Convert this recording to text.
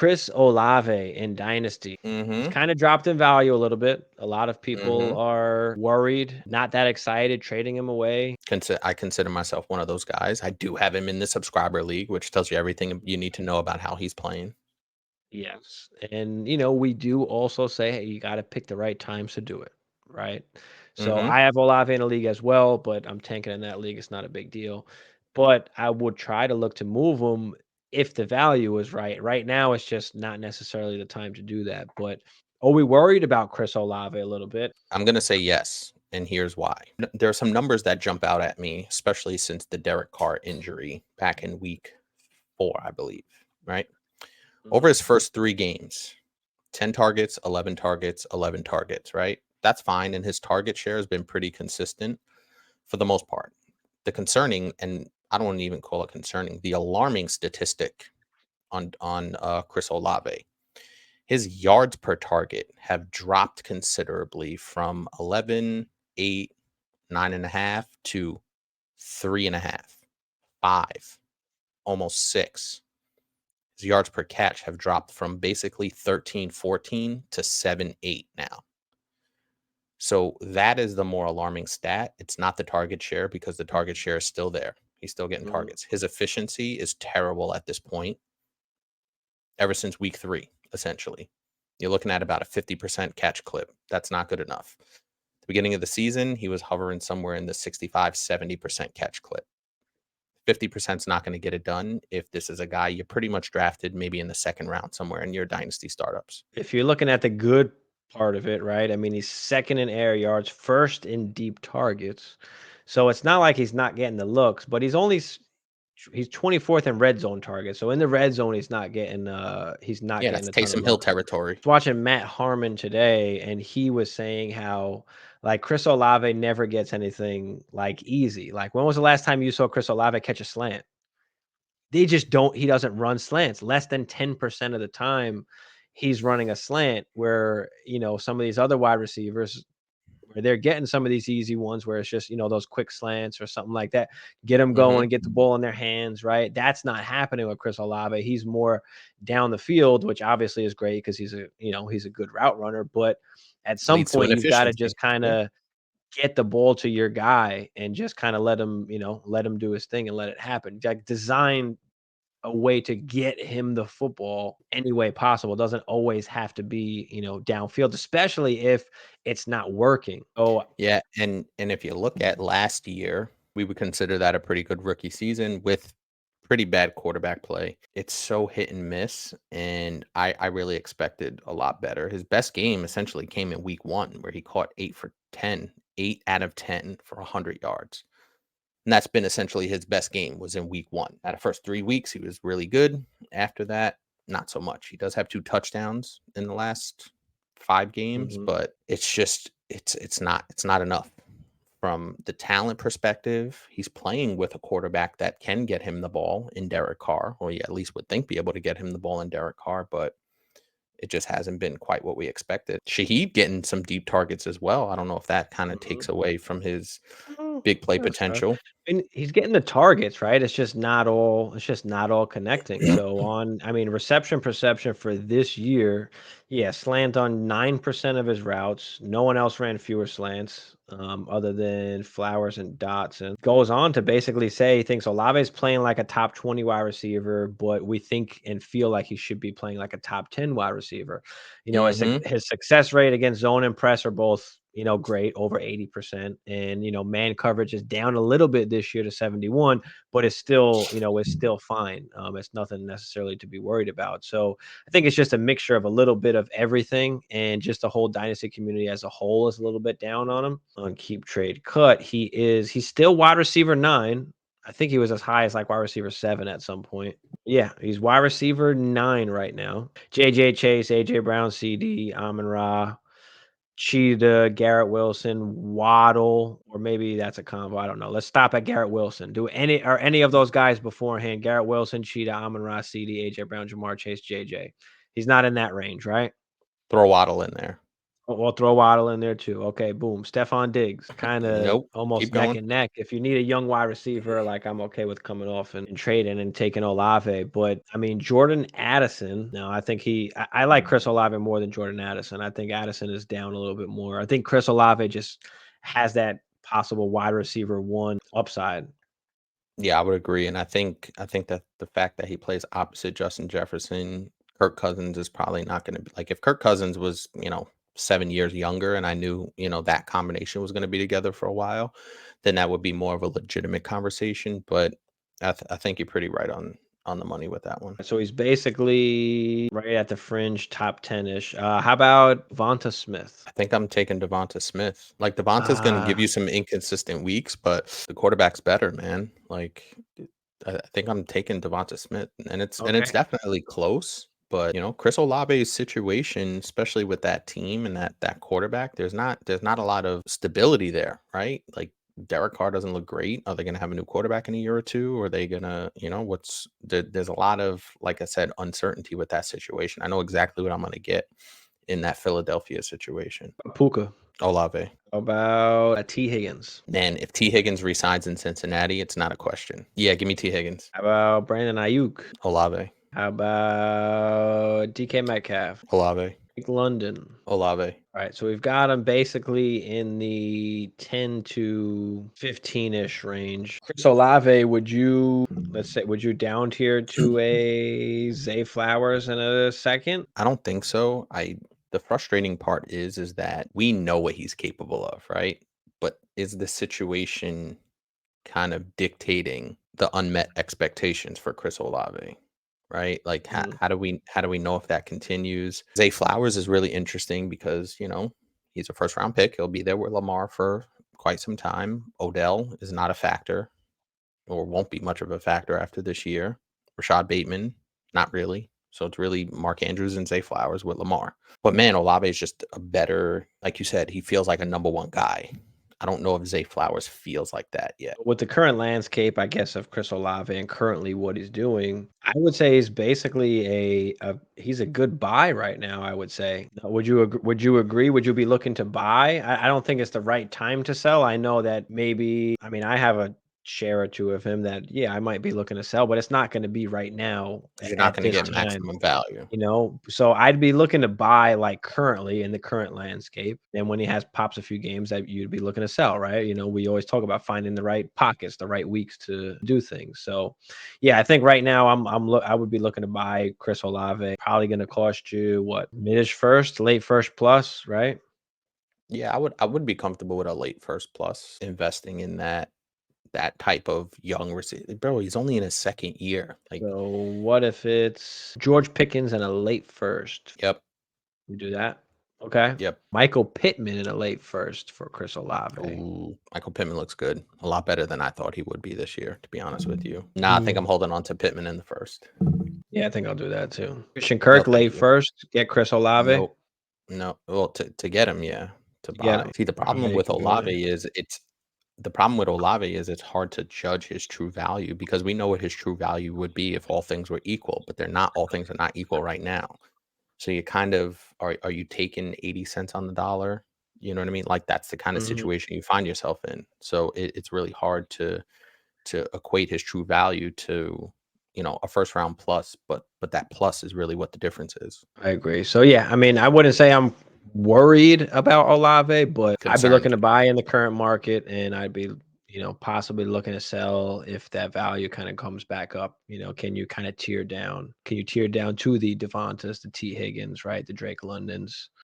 Chris Olave in Dynasty. He's Mm-hmm. kind of dropped in value a little bit. A lot of people Mm-hmm. are worried, not that excited, trading him away. I consider myself one of those guys. I do have him in the subscriber league, which tells you everything you need to know about how he's playing. Yes. And, we do also say, hey, you got to pick the right times to do it, right? So Mm-hmm. I have Olave in a league as well, but I'm tanking in that league. It's not a big deal. But I would try to look to move him if the value is right. Right now, it's just not necessarily the time to do that. But are we worried about Chris Olave a little bit? I'm going to say yes, and here's why. There are some numbers that jump out at me, especially since the Derek Carr injury back in week 4, I believe, right? Over Mhm. his first 3 games, 10 targets, 11 targets, 11 targets, right? That's fine, and his target share has been pretty consistent for the most part. The concerning, and I don't want to even call it concerning, the alarming statistic on Chris Olave. His yards per target have dropped considerably from 11, 8, 9.5 to 3.5, 5, almost 6. His yards per catch have dropped from basically 13, 14 to 7, 8 now. So that is the more alarming stat. It's not the target share because the target share is still there. He's still getting Mhm. targets. His efficiency is terrible at this point ever since week 3, essentially. You're looking at about a 50% catch clip. That's not good enough. The beginning of the season, he was hovering somewhere in the 65, 70% catch clip. 50% is not going to get it done if this is a guy you pretty much drafted maybe in the second round somewhere in your dynasty startups. If you're looking at the good part of it, right? I mean, he's second in air yards, first in deep targets. So it's not like he's not getting the looks, but he's 24th in red zone targets. So in the red zone, he's not Yeah, getting that's a ton of Taysom Hill looks. territory. I was watching Matt Harmon today, and he was saying how like Chris Olave never gets anything like easy. Like when was the last time you saw Chris Olave catch a slant? He doesn't run slants. Less than 10% of the time he's running a slant where, some of these other wide receivers where they're getting some of these easy ones where it's just, those quick slants or something like that. Get them Mm-hmm. going, get the ball in their hands, right? That's not happening with Chris Olave. He's more down the field, which obviously is great because he's a good route runner. But at some Leads to point, you've got to inefficiency. just kind Yeah. of get the ball to your guy and just kind of let him do his thing and let it happen. Like design a way to get him the football any way possible. It doesn't always have to be, downfield, especially if it's not working. Oh, Yeah, and if you look at last year, we would consider that a pretty good rookie season with pretty bad quarterback play. It's so hit and miss, and I really expected a lot better. His best game essentially came in week 1 where he caught 8 for 10, 8 out of 10 for 100 yards. And that's been essentially his best game was in week 1. Out of first 3 weeks, he was really good. After that, not so much. He does have 2 touchdowns in the last 5 games, mhm. but it's not enough. From the talent perspective, he's playing with a quarterback that can get him the ball in Derek Carr, or you at least would think be able to get him the ball in Derek Carr, but it just hasn't been quite what we expected. Shaheed getting some deep targets as well. I don't know if that kind of Mhm. takes away from his Oh, big play that's fair. potential. And he's getting the targets, right? It's just not all connecting. So reception perception for this year, yeah, slant on 9% of his routes. No one else ran fewer slants, other than Flowers and Dotson. Goes on to basically say he thinks Olave's playing like a top 20 wide receiver, but we think and feel like he should be playing like a top 10 wide receiver. Mhm. His success rate against zone and press are both, great, over 80%. And, man coverage is down a little bit this year to 71, but it's still fine. It's nothing necessarily to be worried about. So I think it's just a mixture of a little bit of everything, and just the whole dynasty community as a whole is a little bit down on him. On keep trade cut, he's still wide receiver 9. I think he was as high as like wide receiver 7 at some point. Yeah, he's wide receiver 9 right now. JJ Chase, AJ Brown, CD, Amon Ra, Cheetah, Garrett Wilson, Waddle, or maybe that's a combo. I don't know. Let's stop at Garrett Wilson. Do any of those guys beforehand? Garrett Wilson, Cheetah, Amon-Ra, CD, AJ Brown, Jamar Chase, JJ. He's not in that range, right? Throw Waddle in there. We'll throw Waddle in there too. Okay, boom. Stephon Diggs, kind of Nope. almost Keep neck going. and neck. If you need a young wide receiver, like I'm okay with coming off and trading and taking Olave. But I mean, Jordan Addison. No, I think I like Chris Olave more than Jordan Addison. I think Addison is down a little bit more. I think Chris Olave just has that possible wide receiver one upside. Yeah, I would agree, and I think that the fact that he plays opposite Justin Jefferson, Kirk Cousins is probably not gonna be like, if Kirk Cousins was, 7 years younger and I knew, that combination was gonna be together for a while, then that would be more of a legitimate conversation, but I think you're pretty right on the money with that one. So he's basically right at the fringe, top 10-ish. How about Vonta Smith? I think I'm taking Devonta Smith. Like, Devonta's gonna give Ah, you some inconsistent weeks, but the quarterback's better, man. Like, I think I'm taking Devonta Smith, and it's okay. definitely close. But Chris Olave's situation, especially with that team and that quarterback, there's not a lot of stability there, right? Like, Derek Carr doesn't look great. Are they going to have a new quarterback in a year or two? Or are they gonna, there's a lot of, like I said, uncertainty with that situation. I know exactly what I'm going to get in that Philadelphia situation. Puka. Olave. How about T. Higgins? Man, if T. Higgins resides in Cincinnati, it's not a question. Yeah, give me T. Higgins. How about Brandon Ayuk? Olave. How about DK Metcalf? Olave. Drake London. Olave. All right, so we've got him basically in the 10 to 15-ish range. Chris Olave, would you down tier to a Zay Flowers in a second? I don't think so. The frustrating part is that we know what he's capable of, right? But is the situation kind of dictating the unmet expectations for Chris Olave, right? Like, Mhm. how do we know if that continues? Zay Flowers is really interesting because he's a first round pick. He'll be there with Lamar for quite some time. Odell is not a factor, or won't be much of a factor after this year. Rashad Bateman, not really. So it's really Mark Andrews and Zay Flowers with Lamar. But man, Olave is just a better, like you said, he feels like a number one guy. I don't know if Zay Flowers feels like that yet. With the current landscape, I guess, of Chris Olave and currently what he's doing, I would say he's basically he's a good buy right now, I would say. Would you agree? Would you be looking to buy? I don't think it's the right time to sell. I know that maybe, I mean, I have a share or two of him that, yeah, I might be looking to sell, but it's not going to be right now Because you're not at going to this get time. maximum value. So I'd be looking to buy like currently in the current landscape. And when he has pops a few games that you'd be looking to sell, right? We always talk about finding the right pockets, the right weeks to do things. So yeah, I think right now I would be looking to buy Chris Olave. Probably gonna cost you what, midish first, late first plus, right? Yeah, I would be comfortable with a late first plus investing in that type of young receiver. Bro, he's only in his second year. Like, So what if it's George Pickens and a late first? yep, You do that? Okay. yep. Michael Pittman in a late first for Chris Olave. Ooh, Michael Pittman looks good. A lot better than I thought he would be this year, to be honest with you. Nah, I think I'm holding on to Pittman in the first. Yeah, I think I'll do that too. Christian No, Kirk thank late you. first, get Chris Olave Nope. No. Well, to get him, yeah. To to get buy. him. See, the Yeah, problem you with can do Olave that. is it's hard to judge his true value because we know what his true value would be if all things were equal, but they're not. All things are not equal right now. So you kind of are you taking 80 cents on the dollar? You know what I mean? Like, that's the kind of Mhm. situation you find yourself in. So it's really hard to equate his true value to a first round plus, but that plus is really what the difference is. I agree. So yeah, I mean, I wouldn't say I'm worried about Olave, but I'd be looking Concerned. to buy in the current market, and I'd be, possibly looking to sell if that value kind of comes back up. Can you kind of tear down? Can you tear down to the Devontas, the T. Higgins, right? The Drake Londons.